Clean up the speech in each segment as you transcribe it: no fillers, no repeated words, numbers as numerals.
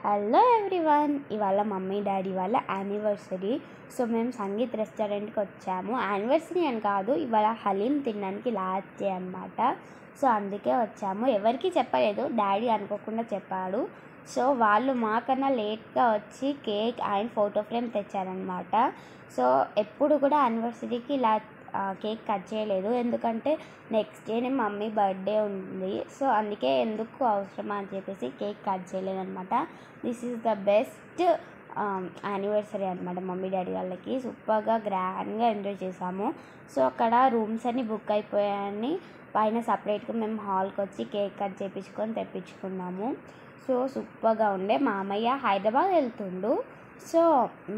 Hello everyone, ఇవాళ mummy daddy వాళ్ళ anniversary. So మేము సంగీత్ రెస్టారెంట్కి వచ్చాము. యానివర్సరీ అని కాదు, ఇవాళ హలీం తినడానికి లాస్ట్ డే అనమాట. సో అందుకే వచ్చాము. ఎవరికి చెప్పలేదు, డాడీ అనుకోకుండా చెప్పాడు. సో వాళ్ళు మాకన్నా లేట్గా వచ్చి కేక్ అండ్ ఫోటో ఫ్రేమ్ తెచ్చారనమాట. సో ఎప్పుడు కూడా యానివర్సరీకి ఇలా కేక్ కట్ చేయలేదు, ఎందుకంటే నెక్స్ట్ డేనే మమ్మీ బర్త్డే ఉంది. సో అందుకే ఎందుకు అవసరమా అని చెప్పేసి కేక్ కట్ చేయలేదన్నమాట. This is the best anniversary అనమాట మమ్మీ డాడీ వాళ్ళకి. సూపర్గా గ్రాండ్గా ఎంజాయ్ చేసాము. సో అక్కడ రూమ్స్ అన్నీ బుక్ అయిపోయాయని పైన సపరేట్గా మేము హాల్కి వచ్చి కేక్ కట్ చేయించుకొని తెప్పించుకున్నాము. సో సూపర్గా ఉండే. మామయ్య హైదరాబాద్ వెళ్తుండు, సో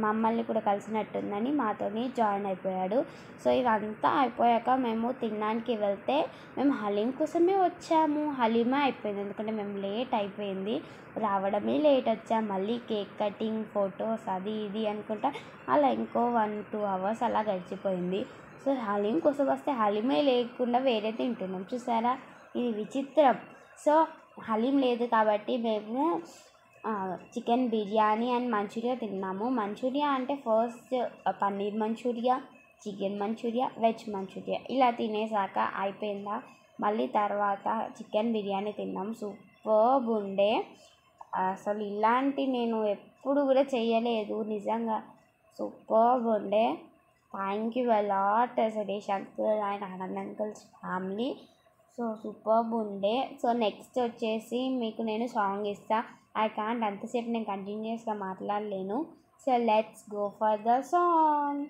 మమ్మల్ని కూడా కలిసినట్టుందని మాతోని జాయిన్ అయిపోయాడు. సో ఇదంతా అయిపోయాక మేము తినడానికి వెళ్తే మేము హలీం కోసమే వచ్చాము. హలీమే అయిపోయింది, ఎందుకంటే మేము లేట్ అయిపోయింది, రావడమే లేట్ వచ్చాము. మళ్ళీ కేక్ కటింగ్, ఫొటోస్, అది ఇది అనుకుంటా అలా ఇంకో 1-2 అవర్స్ అలా గడిచిపోయింది. సో హలీం కోసం వస్తే హలీమే లేకుండా వేరే తింటున్నాం. చూసారా, ఇది విచిత్రం. సో హలీం లేదు కాబట్టి మేము చికెన్ బిర్యానీ అండ్ మంచూరియా తిన్నాము. మంచూరియా అంటే first paneer manchurian, chicken manchurian, veg manchurian ఇలా తినేసాక అయిపోయిందా, మళ్ళీ తర్వాత చికెన్ బిర్యానీ తిన్నాం. సూపర్బ్ ఉండే. అసలు ఇలాంటి నేను ఎప్పుడు కూడా చేయలేదు, నిజంగా సూపర్బ్ ఉండే. Thank you a lot Suresh uncle and Anand uncles family. So superb ఉండే. సో నెక్స్ట్ వచ్చేసి మీకు నేను సాంగ్ ఇస్తాను. ఐ కాంట్ అంతసేపు నేను కంటిన్యూస్గా మాట్లాడలేను. So let's go for the song.